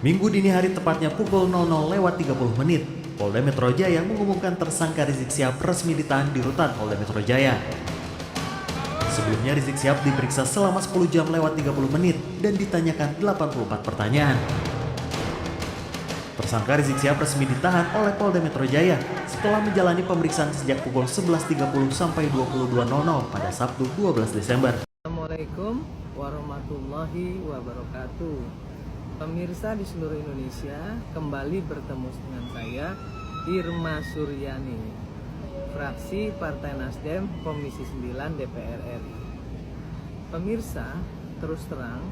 Minggu dini hari tepatnya pukul 00.30 menit, Polda Metro Jaya mengumumkan tersangka Rizik Syihab resmi ditahan di rutan Polda Metro Jaya. Sebelumnya Rizik Syihab diperiksa selama 10 jam lewat 30 menit dan ditanyakan 84 pertanyaan. Tersangka Rizik Syihab resmi ditahan oleh Polda Metro Jaya setelah menjalani pemeriksaan sejak pukul 11.30 sampai 22.00 pada Sabtu 12 Desember. Assalamualaikum warahmatullahi wabarakatuh. Pemirsa di seluruh Indonesia, kembali bertemu dengan saya, Irma Suryani, fraksi Partai Nasdem, Komisi 9 DPR RI. Pemirsa, terus terang,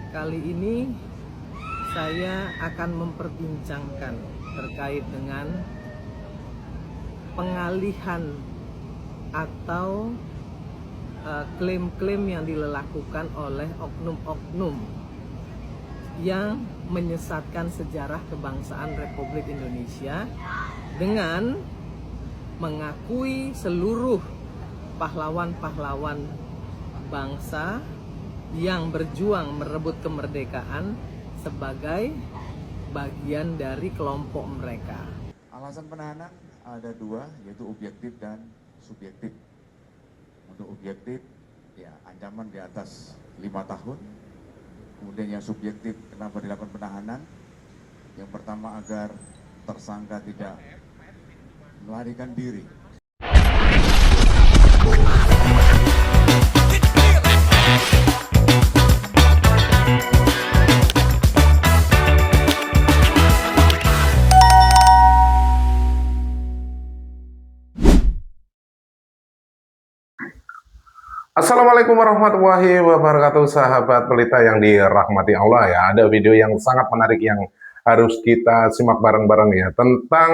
kali ini saya akan memperbincangkan terkait dengan pengalihan atau klaim-klaim yang dilakukan oleh oknum-oknum yang menyesatkan sejarah kebangsaan Republik Indonesia dengan mengakui seluruh pahlawan-pahlawan bangsa yang berjuang merebut kemerdekaan sebagai bagian dari kelompok mereka. Alasan penahanan ada dua, yaitu objektif dan subjektif. Untuk objektif, ya ancaman di atas 5 tahun. Kemudian yang subjektif, kenapa dilakukan penahanan? Yang pertama agar tersangka tidak melarikan diri. Assalamualaikum warahmatullahi wabarakatuh, sahabat pelita yang dirahmati Allah ya. Ada video yang sangat menarik yang harus kita simak bareng-bareng ya, tentang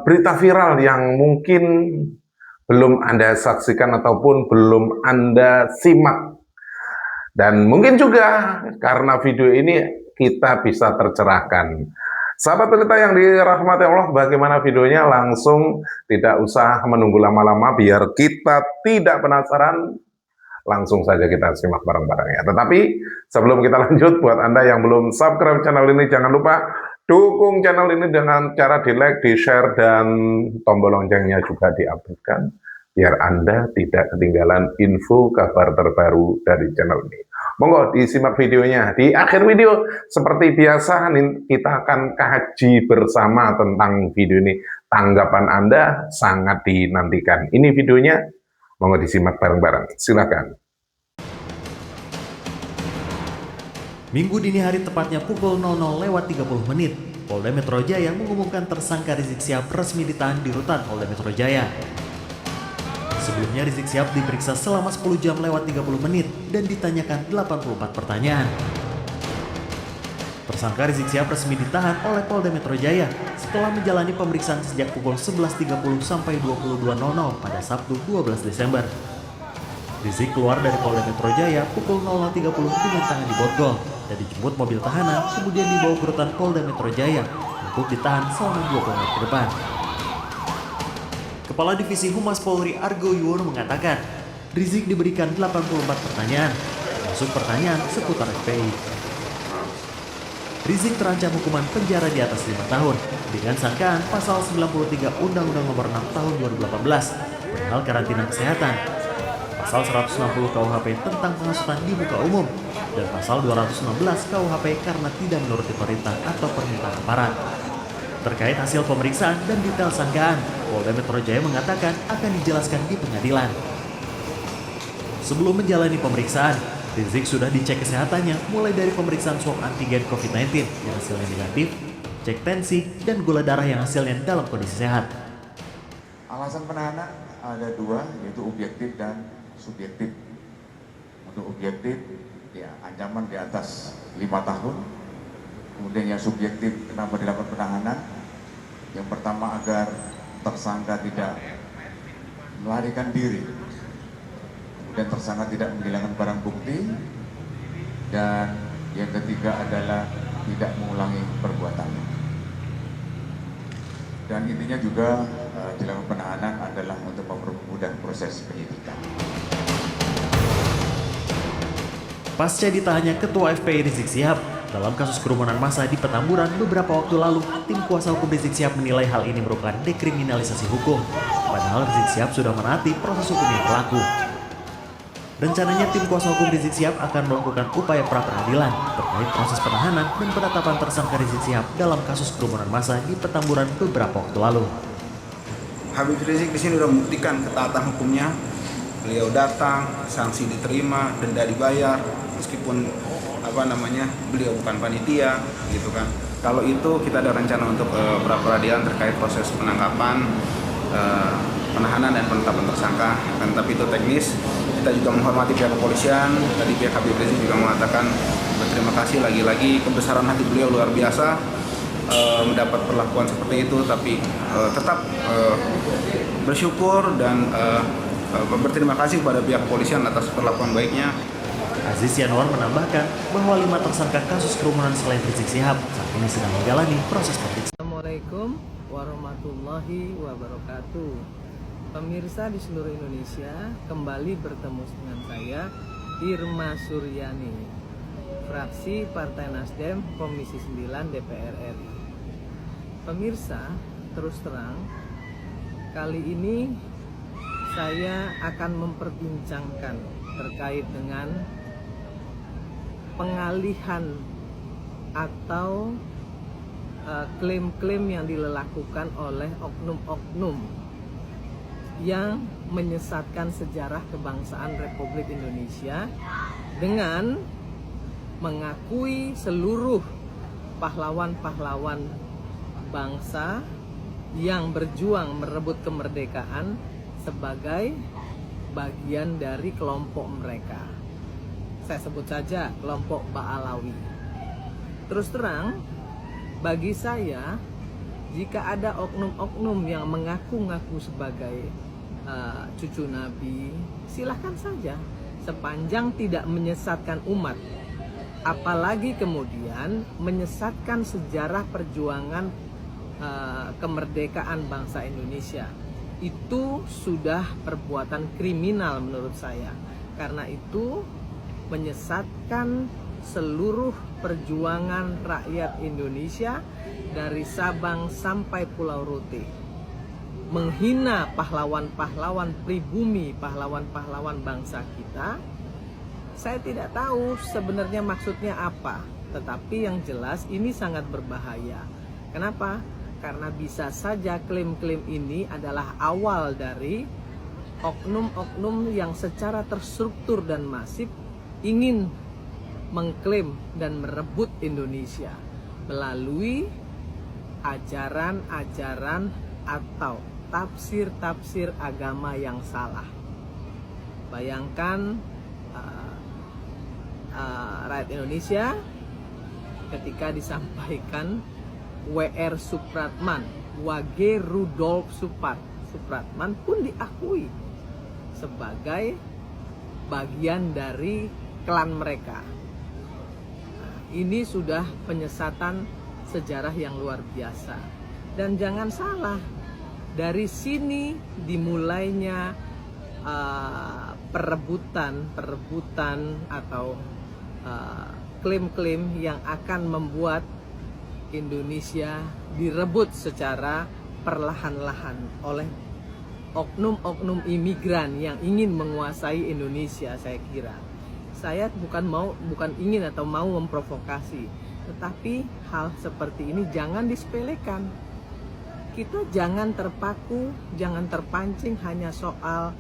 berita viral yang mungkin belum Anda saksikan ataupun belum Anda simak. Dan mungkin juga karena video ini kita bisa tercerahkan. Sahabat pelita yang dirahmati Allah, bagaimana videonya? Langsung, tidak usah menunggu lama-lama biar kita tidak penasaran. Langsung saja kita simak bareng-bareng ya. Tetapi sebelum kita lanjut, buat Anda yang belum subscribe channel ini, jangan lupa dukung channel ini dengan cara di like, di share, dan tombol loncengnya juga diaktifkan biar Anda tidak ketinggalan info kabar terbaru dari channel ini. Monggo disimak videonya. Di akhir video seperti biasa kita akan kaji bersama tentang video ini. Tanggapan Anda sangat dinantikan. Ini videonya, monggo disimak bareng-bareng. Silakan. Minggu dini hari tepatnya pukul 00.30 menit, Polda Metro Jaya mengumumkan tersangka Rizik Syihab resmi ditahan di rutan Polda Metro Jaya. Sebelumnya Rizik Syihab diperiksa selama 10 jam lewat 30 menit dan ditanyakan 84 pertanyaan. Tersangka Rizik Syihab resmi ditahan oleh Polda Metro Jaya setelah menjalani pemeriksaan sejak pukul 11.30 sampai 22.00 pada Sabtu 12 Desember. Rizik keluar dari Polda Metro Jaya pukul 00.30 dengan tangan di borgol dan dijemput mobil tahanan, kemudian dibawa ke rutan Polda Metro Jaya untuk ditahan selama 20 menit ke depan. Kepala Divisi Humas Polri Argo Yuwono mengatakan, Rizik diberikan 84 pertanyaan, termasuk pertanyaan seputar FPI. Rizik terancam hukuman penjara di atas 5 tahun dengan sangkaan pasal 93 Undang-Undang Nomor 6 Tahun 2018 perihal karantina kesehatan, pasal 160 KUHP tentang penghasutan di muka umum, dan pasal 216 KUHP karena tidak menuruti perintah atau permintaan aparat. Terkait hasil pemeriksaan dan detail sangkaan, Polda Metro Jaya mengatakan akan dijelaskan di pengadilan. Sebelum menjalani pemeriksaan, Rizik sudah dicek kesehatannya mulai dari pemeriksaan swab antigen COVID-19 yang hasilnya negatif, cek tensi, dan gula darah yang hasilnya dalam kondisi sehat. Alasan penahanan ada dua, yaitu objektif dan subjektif. Untuk objektif, ya ancaman di atas 5 tahun. Kemudian yang subjektif, kenapa dilakukan penahanan? Yang pertama agar tersangka tidak melarikan diri. Kemudian tersangka tidak menghilangkan barang bukti. Dan yang ketiga adalah tidak mengulangi perbuatannya. Dan intinya juga dilakukan penahanan adalah untuk mempermudah proses penyidikan. Pasca ditahannya Ketua FPI Rizik Syihab, Dalam kasus kerumunan massa di Petamburan beberapa waktu lalu, tim kuasa hukum Rizik Syihab menilai hal ini merupakan dekriminalisasi hukum. Padahal Rizik Syihab sudah menaati proses hukum yang berlaku. Rencananya tim kuasa hukum Rizik Syihab akan melakukan upaya pra-peradilan terkait proses penahanan dan penetapan tersangka Rizik Syihab dalam kasus kerumunan massa di Petamburan beberapa waktu lalu. Habib Rizik di sini sudah membuktikan ketaatan hukumnya. Beliau datang, sanksi diterima, denda dibayar, meskipun beliau bukan panitia, gitu kan. Kalau itu kita ada rencana untuk pra-peradilan terkait proses penangkapan, penahanan dan penetapan tersangka. Dan tapi itu teknis. Kita juga menghormati pihak kepolisian. Tadi pihak Habib Rizik juga mengatakan berterima kasih lagi-lagi, kebesaran hati beliau luar biasa mendapat perlakuan seperti itu, tapi tetap bersyukur dan berterima kasih kepada pihak kepolisian atas perlakuan baiknya. Aziz Yanuar menambahkan bahwa 5 tersangka kasus kerumunan selain Rizik Syihab saat ini sedang menjalani proses pemeriksaan. Assalamualaikum warahmatullahi wabarakatuh. Pemirsa di seluruh Indonesia, kembali bertemu dengan saya, Irma Suryani, fraksi Partai Nasdem, Komisi 9 DPR RI. Pemirsa, terus terang, kali ini saya akan memperbincangkan terkait dengan pengalihan atau klaim-klaim yang dilakukan oleh oknum-oknum yang menyesatkan sejarah kebangsaan Republik Indonesia dengan mengakui seluruh pahlawan-pahlawan bangsa yang berjuang merebut kemerdekaan sebagai bagian dari kelompok mereka. Saya sebut saja kelompok Ba'alawi. Terus terang, bagi saya, jika ada oknum-oknum yang mengaku-ngaku sebagai cucu Nabi, silahkan saja, sepanjang tidak menyesatkan umat. Apalagi kemudian menyesatkan sejarah perjuangan kemerdekaan bangsa Indonesia. Itu sudah perbuatan kriminal menurut saya. Karena itu menyesatkan seluruh perjuangan rakyat Indonesia dari Sabang sampai Pulau Rote. Menghina pahlawan-pahlawan pribumi, pahlawan-pahlawan bangsa kita. Saya tidak tahu sebenarnya maksudnya apa, tetapi yang jelas ini sangat berbahaya. Kenapa? Karena bisa saja klaim-klaim ini adalah awal dari oknum-oknum yang secara terstruktur dan masif ingin mengklaim dan merebut Indonesia melalui ajaran-ajaran atau tafsir-tafsir agama yang salah. Bayangkan rakyat Indonesia ketika disampaikan W.R. Supratman, Wage Rudolf Supratman pun diakui sebagai bagian dari klan mereka. Ini sudah penyesatan sejarah yang luar biasa. Dan jangan salah, dari sini dimulainya perebutan atau klaim-klaim yang akan membuat Indonesia direbut secara perlahan-lahan oleh oknum-oknum imigran yang ingin menguasai Indonesia. Saya kira saya bukan ingin atau mau memprovokasi, tetapi hal seperti ini jangan disepelekan. Kita jangan terpaku, jangan terpancing hanya soal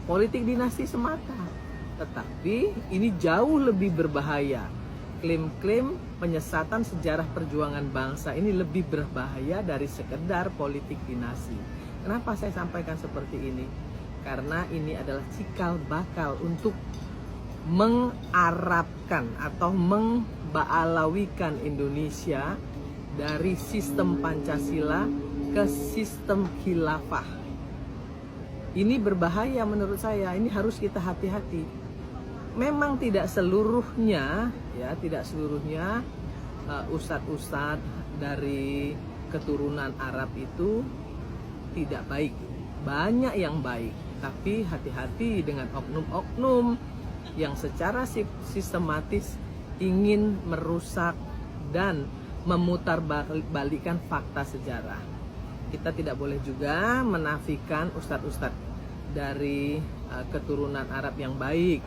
politik dinasti semata, tetapi ini jauh lebih berbahaya. Klaim-klaim penyesatan sejarah perjuangan bangsa ini lebih berbahaya dari sekedar politik dinasti. Kenapa saya sampaikan seperti ini? Karena ini adalah cikal bakal untuk mengarabkan atau memba'alawikan Indonesia dari sistem Pancasila ke sistem khilafah. Ini berbahaya menurut saya, ini harus kita hati-hati. Memang tidak seluruhnya ustadz-ustadz dari keturunan Arab itu tidak baik. Banyak yang baik, tapi hati-hati dengan oknum-oknum yang secara sistematis ingin merusak dan memutarbalikkan fakta sejarah. Kita tidak boleh juga menafikan ustadz-ustadz dari keturunan Arab yang baik,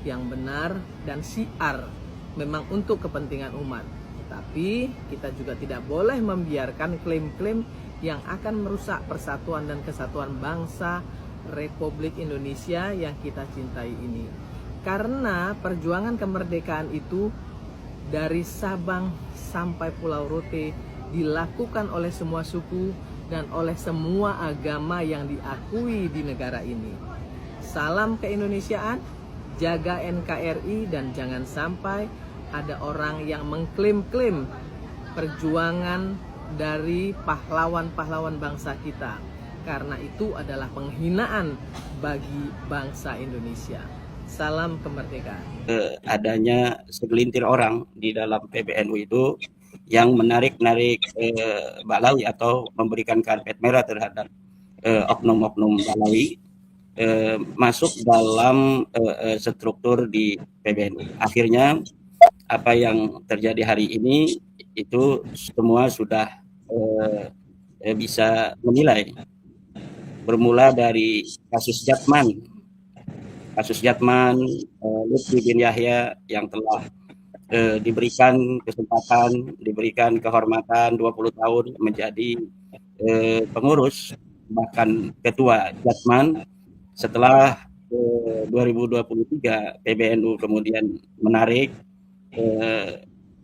yang benar, dan syiar memang untuk kepentingan umat. Tapi kita juga tidak boleh membiarkan klaim-klaim yang akan merusak persatuan dan kesatuan bangsa Republik Indonesia yang kita cintai ini. Karena perjuangan kemerdekaan itu dari Sabang sampai Pulau Rote dilakukan oleh semua suku dan oleh semua agama yang diakui di negara ini. Salam keindonesiaan, jaga NKRI, dan jangan sampai ada orang yang mengklaim-klaim perjuangan dari pahlawan-pahlawan bangsa kita. Karena itu adalah penghinaan bagi bangsa Indonesia. Salam kemerdekaan. Adanya segelintir orang di dalam PBNU itu yang menarik-narik Balawi atau memberikan karpet merah terhadap oknum-oknum Balawi masuk dalam struktur di PBNU. Akhirnya apa yang terjadi hari ini itu semua sudah bisa menilai. Bermula dari kasus Jatman, Lutfi bin Yahya yang telah diberikan kesempatan, diberikan kehormatan 20 tahun menjadi pengurus, bahkan ketua Jatman. Setelah 2023 PBNU kemudian menarik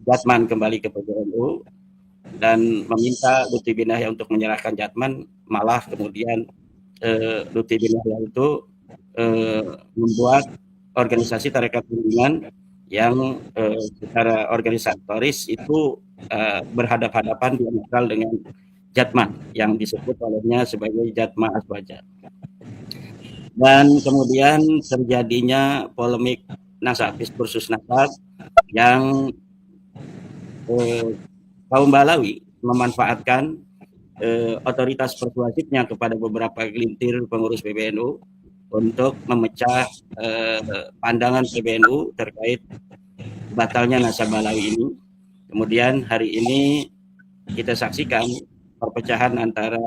Jatman kembali ke PBNU dan meminta Lutfi bin Yahya untuk menyerahkan Jatman, malah kemudian Lutfi bin Yahya itu membuat organisasi tarekat bimbingan yang secara organisatoris itu berhadap-hadapan diametral dengan Jatman yang disebut olehnya sebagai Jatma Aswaja. Dan kemudian terjadinya polemik Nasabis versus Nasab yang kaum Balawi memanfaatkan otoritas persuasifnya kepada beberapa gelintir pengurus PBNU untuk memecah pandangan PBNU terkait batalnya nasab Balawi ini. Kemudian hari ini kita saksikan perpecahan antara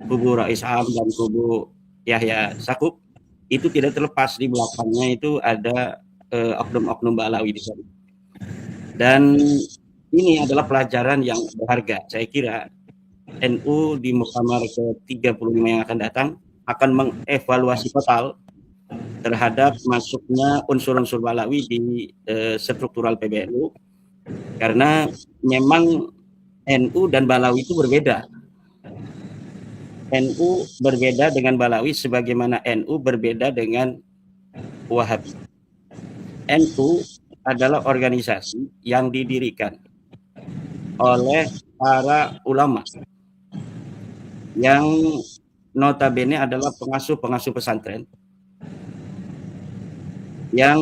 kubu Rais Am dan kubu Yahya Sakub. Itu tidak terlepas di belakangnya itu ada oknum-oknum Balawi di sana. Dan ini adalah pelajaran yang berharga. Saya kira NU di Muktamar ke-35 yang akan datang akan mengevaluasi total terhadap masuknya unsur-unsur Balawi di struktural PBNU, karena memang NU dan Balawi itu berbeda. NU berbeda dengan Balawi sebagaimana NU berbeda dengan Wahabi. NU adalah organisasi yang didirikan oleh para ulama yang notabene adalah pengasuh-pengasuh pesantren yang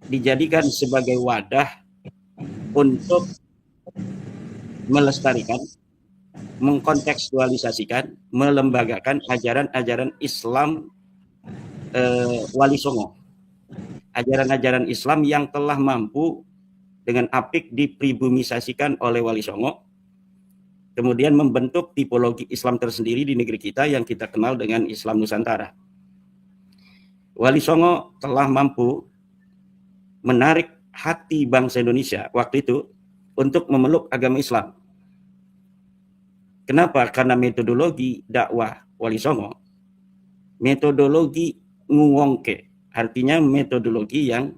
dijadikan sebagai wadah untuk melestarikan, mengkontekstualisasikan, melembagakan ajaran-ajaran Islam Wali Songo. Ajaran-ajaran Islam yang telah mampu dengan apik dipribumisasikan oleh Wali Songo, kemudian membentuk tipologi Islam tersendiri di negeri kita yang kita kenal dengan Islam Nusantara. Wali Songo telah mampu menarik hati bangsa Indonesia waktu itu untuk memeluk agama Islam. Kenapa? Karena metodologi dakwah Wali Songo, metodologi nguwongke, artinya metodologi yang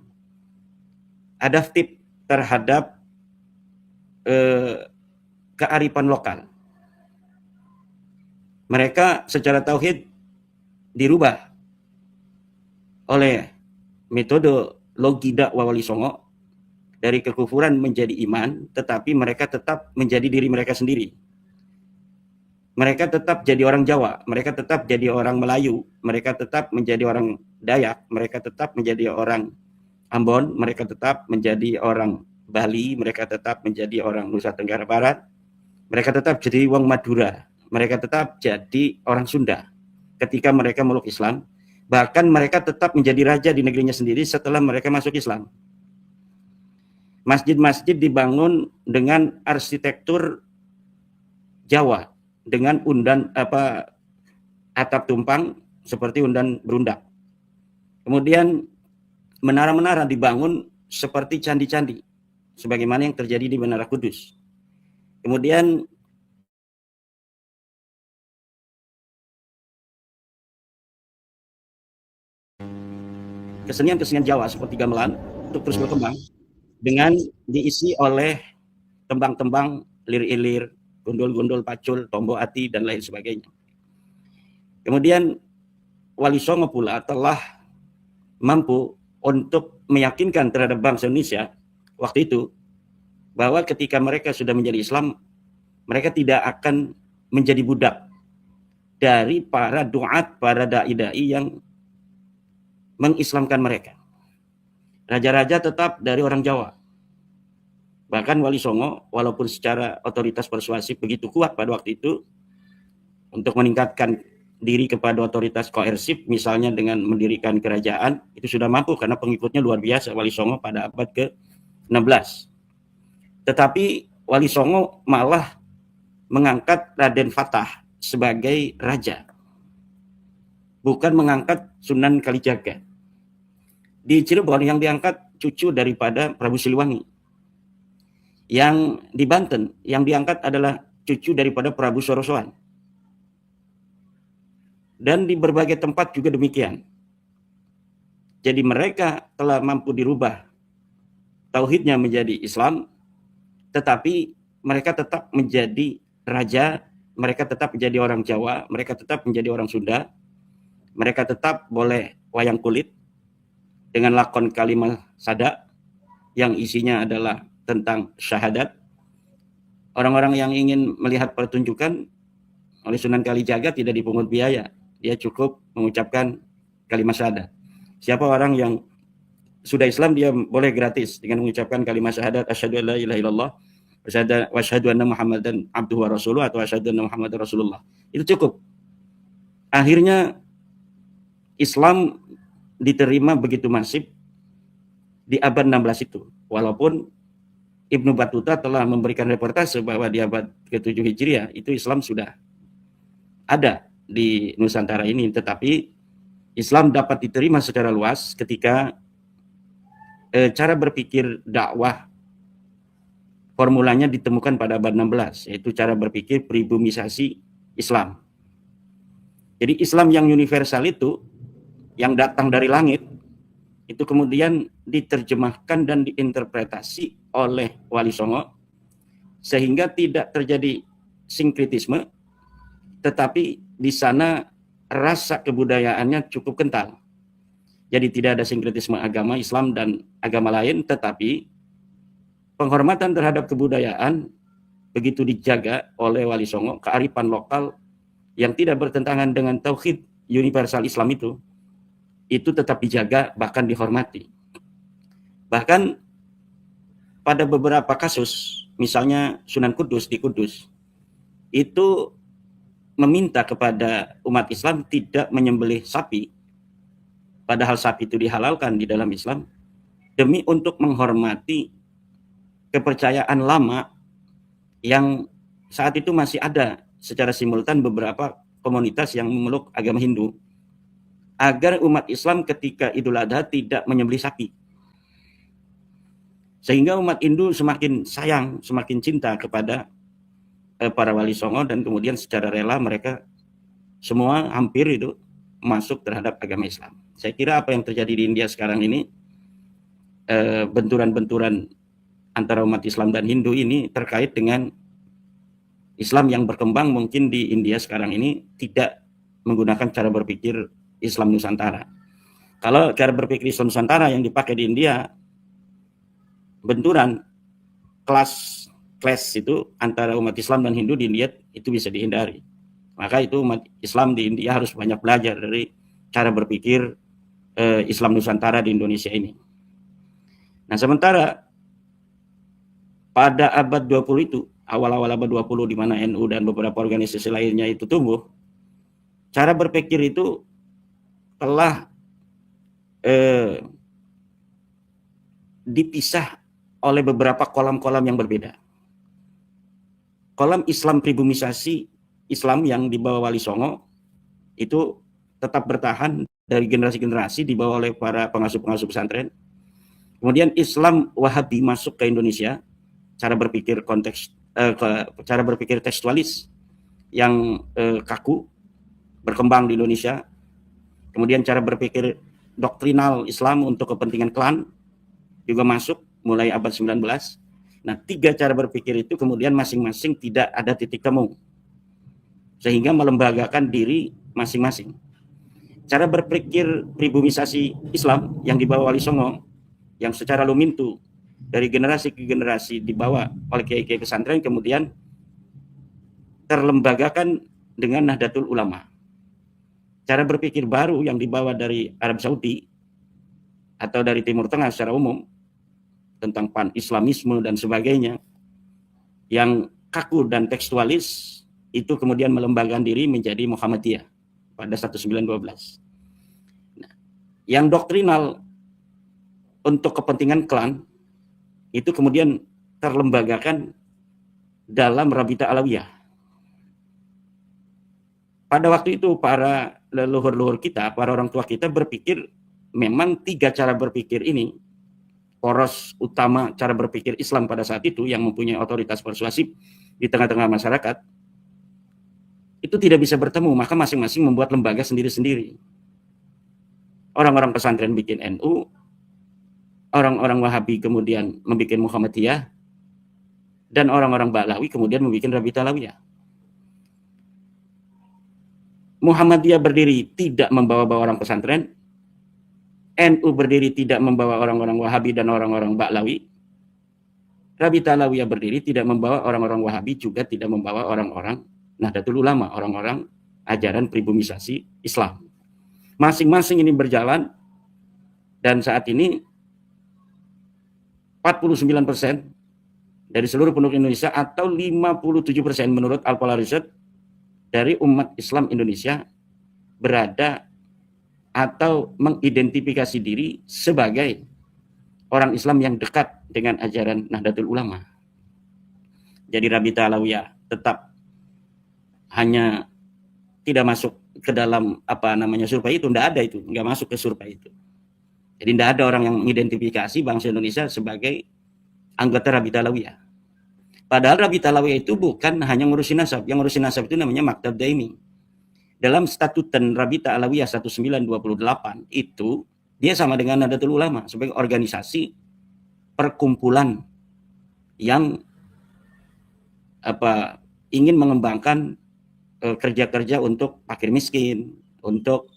adaptif terhadap kearifan lokal. Mereka secara tauhid dirubah oleh metodologi dakwah Wali Songo dari kekufuran menjadi iman, tetapi mereka tetap menjadi diri mereka sendiri. Mereka tetap jadi orang Jawa, mereka tetap jadi orang Melayu, mereka tetap menjadi orang Dayak, mereka tetap menjadi orang Ambon, mereka tetap menjadi orang Bali, mereka tetap menjadi orang Nusa Tenggara Barat, mereka tetap jadi wong Madura, mereka tetap jadi orang Sunda ketika mereka meluk Islam. Bahkan mereka tetap menjadi raja di negerinya sendiri setelah mereka masuk Islam. masjid-masjid dibangun dengan arsitektur Jawa, dengan atap tumpang seperti undan berundak. Kemudian menara-menara dibangun seperti candi-candi, sebagaimana yang terjadi di Menara Kudus. Kemudian kesenian-kesenian Jawa seperti gamelan untuk terus berkembang dengan diisi oleh tembang-tembang, lir-ilir, gundul-gundul, pacul, tombo ati, dan lain sebagainya. Kemudian Wali Songo pula telah mampu untuk meyakinkan terhadap bangsa Indonesia waktu itu bahwa ketika mereka sudah menjadi Islam, mereka tidak akan menjadi budak dari para duat, para dai-dai yang mengislamkan mereka. Raja-raja tetap dari orang Jawa. Bahkan Wali Songo, walaupun secara otoritas persuasif begitu kuat pada waktu itu, untuk meningkatkan diri kepada otoritas koersif, misalnya dengan mendirikan kerajaan, itu sudah mampu karena pengikutnya luar biasa Wali Songo pada abad ke-16. Tetapi Wali Songo malah mengangkat Raden Fatah sebagai raja, bukan mengangkat Sunan Kalijaga. Di Cirebon yang diangkat cucu daripada Prabu Siliwangi. Yang di Banten yang diangkat adalah cucu daripada Prabu Sorosoan. Dan di berbagai tempat juga demikian. Jadi mereka telah mampu dirubah tauhidnya menjadi Islam, tetapi mereka tetap menjadi raja, mereka tetap menjadi orang Jawa, mereka tetap menjadi orang Sunda, mereka tetap boleh wayang kulit dengan lakon kalimah sada yang isinya adalah tentang syahadat. Orang-orang yang ingin melihat pertunjukan oleh Sunan Kalijaga tidak dipungut biaya, dia cukup mengucapkan kalimat syahadat. Siapa orang yang sudah Islam, dia boleh gratis dengan mengucapkan kalimat syahadat asyhadu an la ilaha illallah wa asyhadu anna Muhammadan abduhu wa rasuluh atau asyhadu anna Muhammadar Rasulullah. Itu cukup. Akhirnya Islam diterima begitu masif di abad 16 itu. Walaupun Ibnu Battuta telah memberikan reportase bahwa di abad ke-7 Hijriah itu Islam sudah ada di Nusantara ini, tetapi Islam dapat diterima secara luas ketika cara berpikir dakwah formulanya ditemukan pada abad 16, yaitu cara berpikir pribumisasi Islam. Jadi Islam yang universal itu, yang datang dari langit, itu kemudian diterjemahkan dan diinterpretasi oleh Wali Songo, sehingga tidak terjadi sinkretisme, tetapi di sana rasa kebudayaannya cukup kental. Jadi tidak ada sinkretisme agama Islam dan agama lain, tetapi penghormatan terhadap kebudayaan begitu dijaga oleh Wali Songo, kearifan lokal yang tidak bertentangan dengan tauhid universal Islam itu tetap dijaga, bahkan dihormati. Bahkan pada beberapa kasus, misalnya Sunan Kudus di Kudus, itu meminta kepada umat Islam tidak menyembelih sapi, padahal sapi itu dihalalkan di dalam Islam, demi untuk menghormati kepercayaan lama yang saat itu masih ada secara simultan beberapa komunitas yang memeluk agama Hindu, agar umat Islam ketika Idul Adha tidak menyembelih sapi. Sehingga umat Hindu semakin sayang, semakin cinta kepada para Wali Songo, dan kemudian secara rela mereka semua hampir itu masuk terhadap agama Islam. Saya kira apa yang terjadi di India sekarang ini, benturan-benturan antara umat Islam dan Hindu ini terkait dengan Islam yang berkembang mungkin di India sekarang ini tidak menggunakan cara berpikir Islam Nusantara. Kalau cara berpikir Islam Nusantara yang dipakai di India, benturan kelas itu antara umat Islam dan Hindu di India itu bisa dihindari. Maka itu umat Islam di India harus banyak belajar dari cara berpikir Islam Nusantara di Indonesia ini. Nah, sementara pada abad 20 itu, awal-awal abad 20 di mana NU dan beberapa organisasi lainnya itu tumbuh, cara berpikir itu telah dipisah oleh beberapa kolam-kolam yang berbeda. Kolam Islam pribumisasi Islam yang dibawa Wali Songo itu tetap bertahan dari generasi-generasi dibawa oleh para pengasuh-pengasuh pesantren. Kemudian Islam Wahabi masuk ke Indonesia, cara berpikir cara berpikir tekstualis yang kaku berkembang di Indonesia. Kemudian cara berpikir doktrinal Islam untuk kepentingan klan juga masuk mulai abad 19. Nah, 3 cara berpikir itu kemudian masing-masing tidak ada titik temu, sehingga melembagakan diri masing-masing. Cara berpikir pribumisasi Islam yang dibawa Wali Songo, yang secara lumintu dari generasi ke generasi dibawa oleh kiai-kiai pesantren, kemudian terlembagakan dengan Nahdlatul Ulama. Cara berpikir baru yang dibawa dari Arab Saudi atau dari Timur Tengah secara umum tentang pan-islamisme dan sebagainya yang kaku dan tekstualis itu kemudian melembagakan diri menjadi Muhammadiyah pada 1912. Nah, yang doktrinal untuk kepentingan klan itu kemudian terlembagakan dalam Rabita Alawiyah. Pada waktu itu para leluhur-leluhur kita, para orang tua kita berpikir memang 3 cara berpikir ini, poros utama cara berpikir Islam pada saat itu yang mempunyai otoritas persuasif di tengah-tengah masyarakat, itu tidak bisa bertemu, maka masing-masing membuat lembaga sendiri-sendiri. Orang-orang pesantren bikin NU, orang-orang Wahabi kemudian membuat Muhammadiyah, dan orang-orang Ba'lawi kemudian membuat Rabita Alawiyah. Muhammadiyah berdiri tidak membawa-bawa orang pesantren, NU berdiri tidak membawa orang-orang Wahabi dan orang-orang Ba'lawi, Rabita Alawiyah berdiri tidak membawa orang-orang Wahabi, juga tidak membawa orang-orang Nahdlatul Ulama, orang-orang ajaran pribumisasi Islam. Masing-masing ini berjalan, dan saat ini 49% dari seluruh penduduk Indonesia atau 57% menurut Al-Pola Research dari umat Islam Indonesia berada atau mengidentifikasi diri sebagai orang Islam yang dekat dengan ajaran Nahdlatul Ulama. Jadi Rabita Alawiyah tetap hanya tidak masuk ke dalam survei itu, nggak masuk ke survei itu. Jadi tidak ada orang yang mengidentifikasi bangsa Indonesia sebagai anggota Rabita Alawiyah. Padahal Rabita Alawiyah itu bukan hanya ngurusin nasab, yang ngurusin nasab itu namanya Maktab Daimi. Dalam Statutan Rabita Alawiyah 1928 itu dia sama dengan Nahdlatul Ulama sebagai organisasi perkumpulan yang ingin mengembangkan kerja-kerja untuk fakir miskin, untuk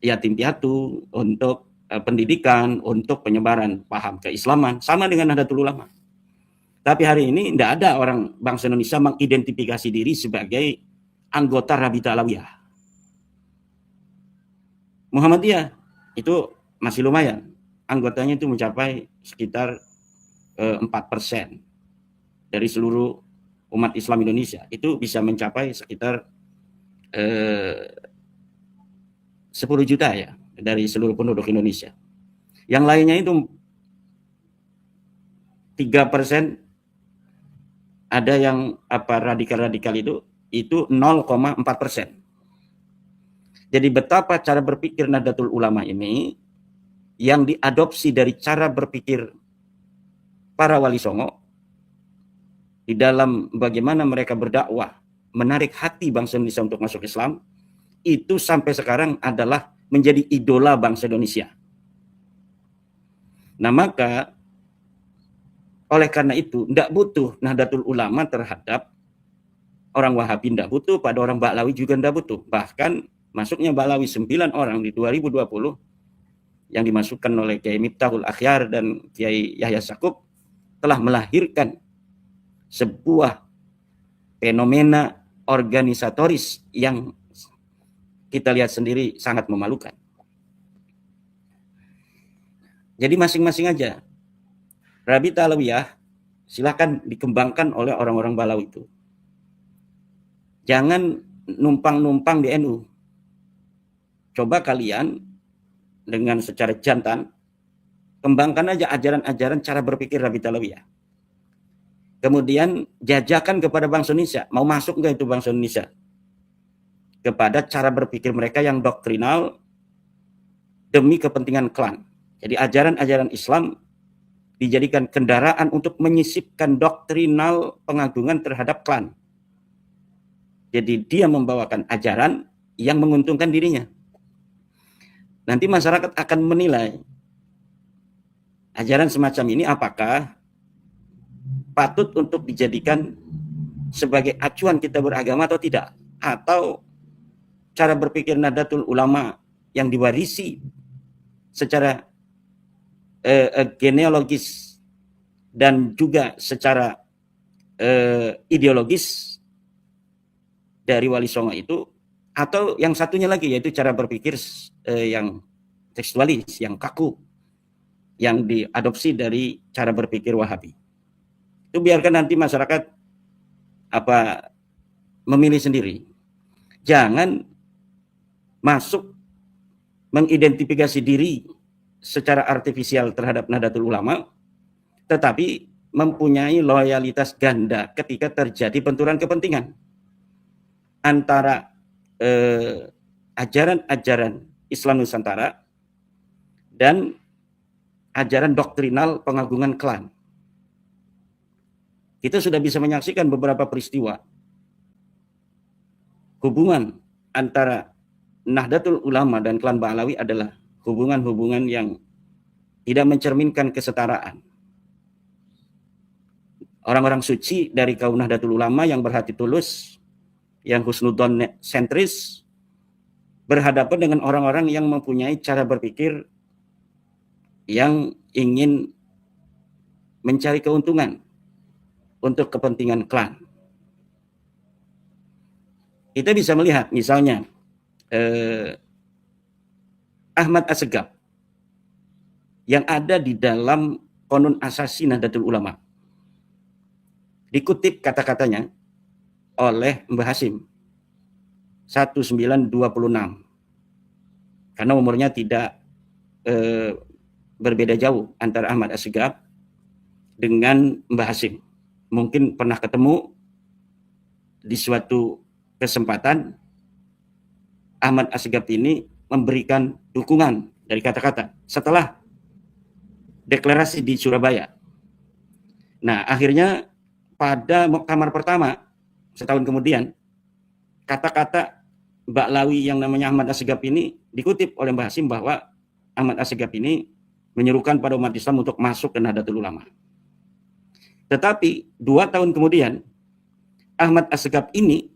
yatim piatu, untuk pendidikan, untuk penyebaran paham keislaman, sama dengan Nahdlatul Ulama. Tapi hari ini tidak ada orang bangsa Indonesia mengidentifikasi diri sebagai anggota Rabita Alawiyah. Muhammadiyah itu masih lumayan, anggotanya itu mencapai sekitar 4% dari seluruh umat Islam Indonesia, itu bisa mencapai sekitar 10 juta ya dari seluruh penduduk Indonesia. Yang lainnya itu 3%, ada yang radikal-radikal itu 0,4%. Jadi betapa cara berpikir Nahdlatul Ulama ini yang diadopsi dari cara berpikir para Wali Songo di dalam bagaimana mereka berdakwah, menarik hati bangsa Indonesia untuk masuk Islam, itu sampai sekarang adalah menjadi idola bangsa Indonesia. Nah, maka oleh karena itu tidak butuh Nahdlatul Ulama terhadap orang Wahabi, tidak butuh, pada orang Ba'lawi juga tidak butuh. Bahkan masuknya Ba'lawi 9 orang di 2020 yang dimasukkan oleh Kiai Miftahul Akhyar dan Kiai Yahya Sakub telah melahirkan sebuah fenomena organisatoris yang kita lihat sendiri sangat memalukan. Jadi masing-masing aja. Rabita Alawiyah silakan dikembangkan oleh orang-orang Ba'lawi itu. Jangan numpang-numpang di NU. Coba kalian dengan secara jantan kembangkan aja ajaran-ajaran cara berpikir Rabi'ah Alawiyah. Kemudian jajakan kepada bangsa Indonesia, mau masuk nggak itu bangsa Indonesia kepada cara berpikir mereka yang doktrinal demi kepentingan klan. Jadi ajaran-ajaran Islam dijadikan kendaraan untuk menyisipkan doktrinal pengagungan terhadap klan. Jadi dia membawakan ajaran yang menguntungkan dirinya. Nanti masyarakat akan menilai ajaran semacam ini apakah patut untuk dijadikan sebagai acuan kita beragama atau tidak, atau cara berpikir Nahdlatul Ulama yang diwarisi secara genealogis dan juga secara ideologis dari Wali Songo itu, atau yang satunya lagi yaitu cara berpikir yang tekstualis, yang kaku, yang diadopsi dari cara berpikir Wahabi. Itu biarkan nanti masyarakat memilih sendiri. Jangan masuk mengidentifikasi diri secara artifisial terhadap Nahdlatul Ulama, tetapi mempunyai loyalitas ganda ketika terjadi benturan kepentingan antara ajaran-ajaran Islam Nusantara dan ajaran doktrinal pengagungan klan. Kita sudah bisa menyaksikan beberapa peristiwa hubungan antara Nahdlatul Ulama dan klan Ba'alawi adalah hubungan-hubungan yang tidak mencerminkan kesetaraan. Orang-orang suci dari kaum Nahdlatul Ulama yang berhati tulus, yang husnudzon sentris, berhadapan dengan orang-orang yang mempunyai cara berpikir yang ingin mencari keuntungan untuk kepentingan klan. Kita bisa melihat misalnya Ahmad Assegaf yang ada di dalam Qonun Asasi Nahdlatul Ulama. Dikutip kata-katanya oleh Mbah Hasim 1926, karena umurnya tidak berbeda jauh antara Ahmad Assegaf dengan Mbah Hasim. Mungkin pernah ketemu di suatu kesempatan. Ahmad Assegaf ini memberikan dukungan dari kata-kata setelah deklarasi di Surabaya. Nah, akhirnya pada muktamar pertama setahun kemudian, kata-kata Ba'alawi yang namanya Ahmad Assegaf ini dikutip oleh Mbah Hasim bahwa Ahmad Assegaf ini menyerukan pada umat Islam untuk masuk ke Nahdlatul Ulama. Tetapi 2 tahun kemudian Ahmad Assegaf ini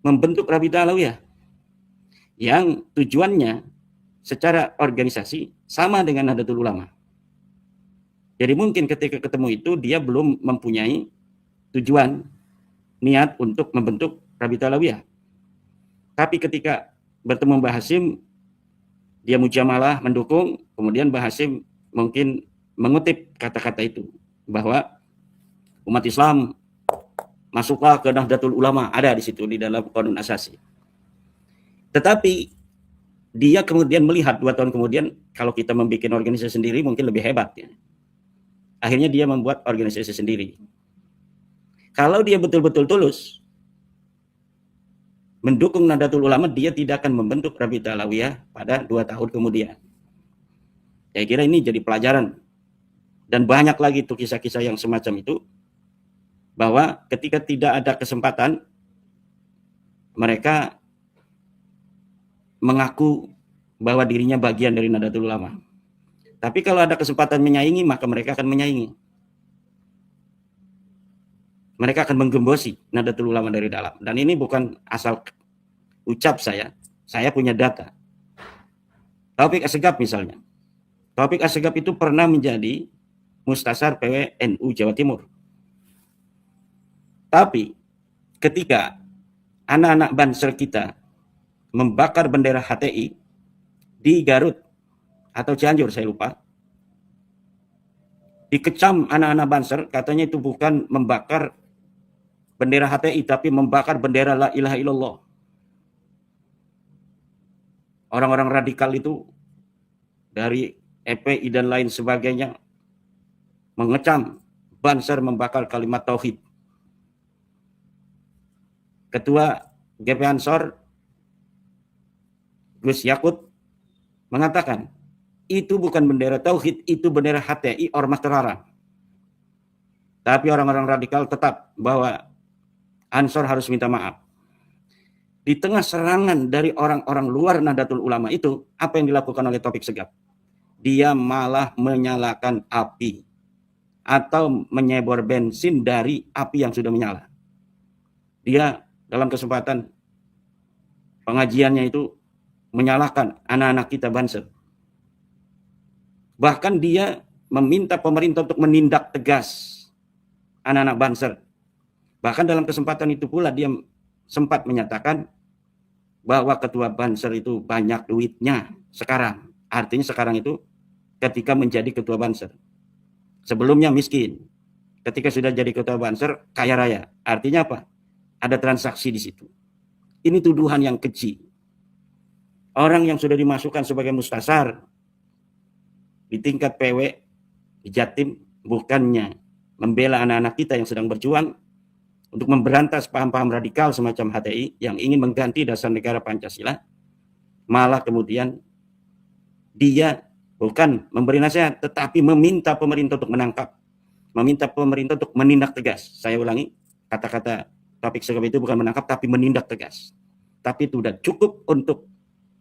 membentuk Rabi'ah Alawiyah yang tujuannya secara organisasi sama dengan Nahdlatul Ulama. Jadi mungkin ketika ketemu itu dia belum mempunyai tujuan niat untuk membentuk Rabi'ah Alawiyah. Tapi ketika bertemu Mbah Hasim, dia mujamalah mendukung, kemudian Mbah Hasim mungkin mengutip kata-kata itu bahwa umat Islam masuklah ke Nahdlatul Ulama, ada di situ di dalam Qonun Asasi. Tetapi dia kemudian melihat 2 tahun kemudian kalau kita membuat organisasi sendiri mungkin lebih hebat ya. Akhirnya dia membuat organisasi sendiri. Kalau dia betul-betul tulus mendukung Nahdlatul Ulama, dia tidak akan membentuk Rabi'ah Alawiyah pada 2 tahun kemudian. Saya kira ini jadi pelajaran. Dan banyak lagi tuh kisah-kisah yang semacam itu, bahwa ketika tidak ada kesempatan, mereka mengaku bahwa dirinya bagian dari Nahdlatul Ulama. Tapi kalau ada kesempatan menyaingi, maka mereka akan menyaingi. Mereka akan menggembosi Nahdlatul Ulama dari dalam. Dan ini bukan asal ucap saya punya data. Taufik Assegaf misalnya. Taufik Assegaf itu pernah menjadi Mustasar PWNU Jawa Timur. Tapi ketika anak-anak Banser kita membakar bendera HTI di Garut atau Cianjur, saya lupa, dikecam anak-anak Banser, katanya itu bukan membakar bendera HTI tapi membakar bendera La ilaha illallah. Orang-orang radikal itu dari EPI dan lain sebagainya, mengecam Banser membakar kalimat tauhid. Ketua GP Ansor Gus Yakut mengatakan itu bukan bendera tauhid, itu bendera HTI ormas terlarang. Tapi orang-orang radikal tetap bahwa Ansor harus minta maaf. Di tengah serangan dari orang-orang luar Nahdlatul Ulama itu, apa yang dilakukan oleh Taufik Segaf? Dia malah menyalakan api atau menyebor bensin dari api yang sudah menyala. Dia dalam kesempatan pengajiannya itu menyalahkan anak-anak kita Banser. Bahkan dia meminta pemerintah untuk menindak tegas anak-anak Banser. Bahkan dalam kesempatan itu pula dia sempat menyatakan bahwa ketua Banser itu banyak duitnya sekarang. Artinya sekarang itu ketika menjadi ketua Banser. Sebelumnya miskin. Ketika sudah jadi ketua Banser, kaya raya. Artinya apa? Ada transaksi di situ. Ini tuduhan yang keji. Orang yang sudah dimasukkan sebagai mustasar di tingkat PW, di Jatim, bukannya membela anak-anak kita yang sedang berjuang untuk memberantas paham-paham radikal semacam HTI yang ingin mengganti dasar negara Pancasila, malah kemudian dia bukan memberi nasihat, tetapi meminta pemerintah untuk menangkap, meminta pemerintah untuk menindak tegas. Saya ulangi, kata-kata Taufik Segaf itu bukan menangkap, tapi menindak tegas. Tapi itu sudah cukup untuk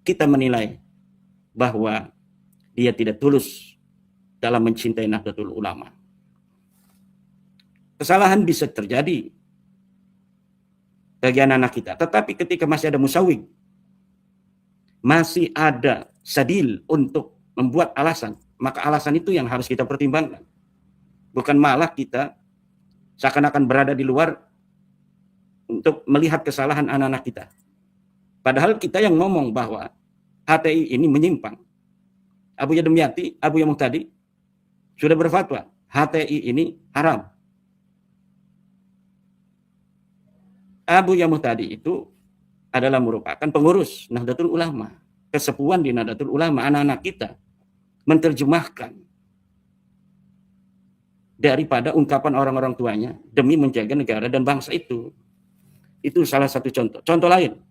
kita menilai bahwa dia tidak tulus dalam mencintai Nahdlatul Ulama. Kesalahan bisa terjadi bagi anak-anak kita. Tetapi ketika masih ada musawwir, masih ada sadil untuk membuat alasan, maka alasan itu yang harus kita pertimbangkan. Bukan malah kita seakan-akan berada di luar untuk melihat kesalahan anak-anak kita. Padahal kita yang ngomong bahwa HTI ini menyimpang. Abuya Demyati, Abuya Muhtadi sudah berfatwa, HTI ini haram. Abuya Muhtadi itu adalah merupakan pengurus Nahdlatul Ulama, kesepuan di Nahdlatul Ulama. Anak-anak kita menerjemahkan daripada ungkapan orang-orang tuanya demi menjaga negara dan bangsa itu. Itu salah satu contoh. Contoh lain,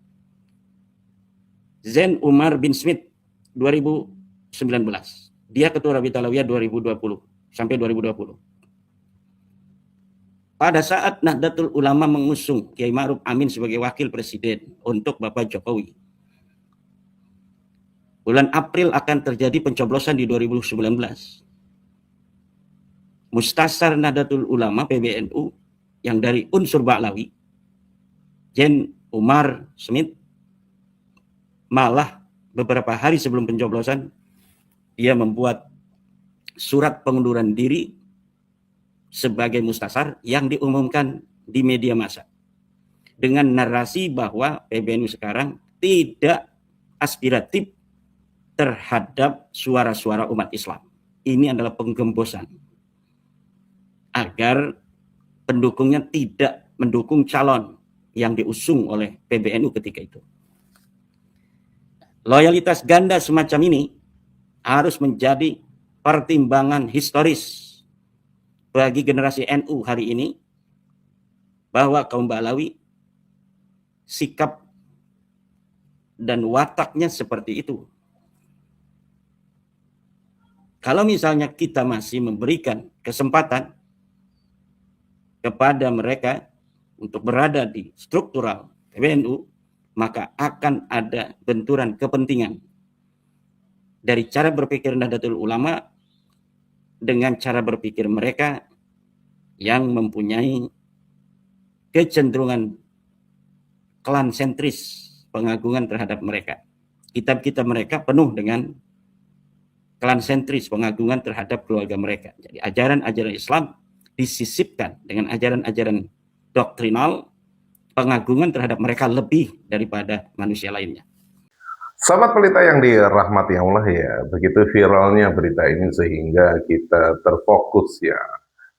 Zain Umar bin Smith 2019. Dia ketua Rabita Alawiyah 2020 sampai 2020. Pada saat Nahdlatul Ulama mengusung Kiai Ma'ruf Amin sebagai wakil presiden untuk Bapak Jokowi, bulan April akan terjadi pencoblosan di 2019. Mustasar Nahdlatul Ulama PBNU yang dari unsur Ba'lawi, Zain Umar Smith, malah beberapa hari sebelum pencoblosan dia membuat surat pengunduran diri sebagai mustasar yang diumumkan di media massa dengan narasi bahwa PBNU sekarang tidak aspiratif terhadap suara-suara umat Islam. Ini adalah penggembosan agar pendukungnya tidak mendukung calon yang diusung oleh PBNU ketika itu. Loyalitas ganda semacam ini harus menjadi pertimbangan historis bagi generasi NU hari ini, bahwa kaum Ba'lawi sikap dan wataknya seperti itu. Kalau misalnya kita masih memberikan kesempatan kepada mereka untuk berada di struktural PBNU, maka akan ada benturan kepentingan dari cara berpikir Nahdlatul Ulama dengan cara berpikir mereka yang mempunyai kecenderungan klan sentris, pengagungan terhadap mereka. Kitab-kitab mereka penuh dengan klan sentris, pengagungan terhadap keluarga mereka. Jadi ajaran-ajaran Islam disisipkan dengan ajaran-ajaran doktrinal, pengagungan terhadap mereka lebih daripada manusia lainnya. Sahabat pelita yang dirahmati Allah ya, begitu viralnya berita ini sehingga kita terfokus ya,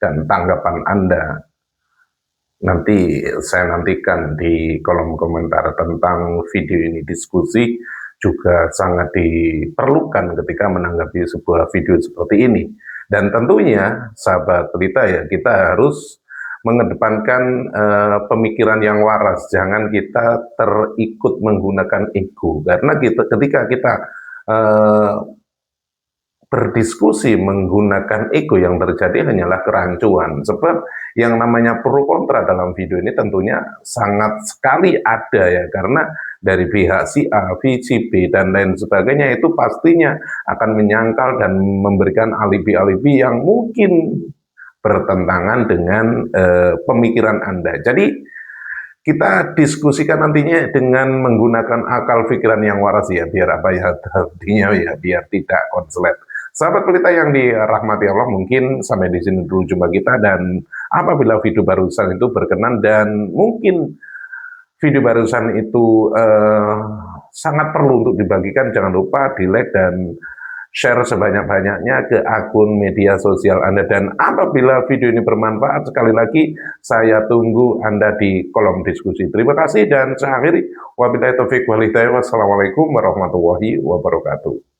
dan tanggapan Anda nanti saya nantikan di kolom komentar tentang video ini diskusi. juga sangat diperlukan ketika menanggapi sebuah video seperti ini. Dan tentunya, sahabat pelita ya, kita harus mengedepankan pemikiran yang waras. Jangan kita terikut menggunakan ego. Karena ketika kita berdiskusi menggunakan ego, yang terjadi hanyalah kerancuan. Sebab yang namanya pro kontra dalam video ini tentunya sangat sekali ada ya, karena dari pihak si A, si B, dan lain sebagainya itu pastinya akan menyangkal dan memberikan alibi-alibi yang mungkin bertentangan dengan pemikiran Anda. Jadi kita diskusikan nantinya dengan menggunakan akal pikiran yang waras ya, biar apa ya artinya ya, biar tidak konslet. Sahabat pelita yang dirahmati Allah, mungkin sampai di sini dulu jumpa kita, dan apabila video barusan itu berkenan dan mungkin video barusan itu sangat perlu untuk dibagikan, jangan lupa di-like dan share sebanyak-banyaknya ke akun media sosial Anda. Dan apabila video ini bermanfaat, sekali lagi saya tunggu Anda di kolom diskusi. Terima kasih dan saya akhiri. Wabillahi taufiq wal hidayah. Wassalamualaikum warahmatullahi wabarakatuh.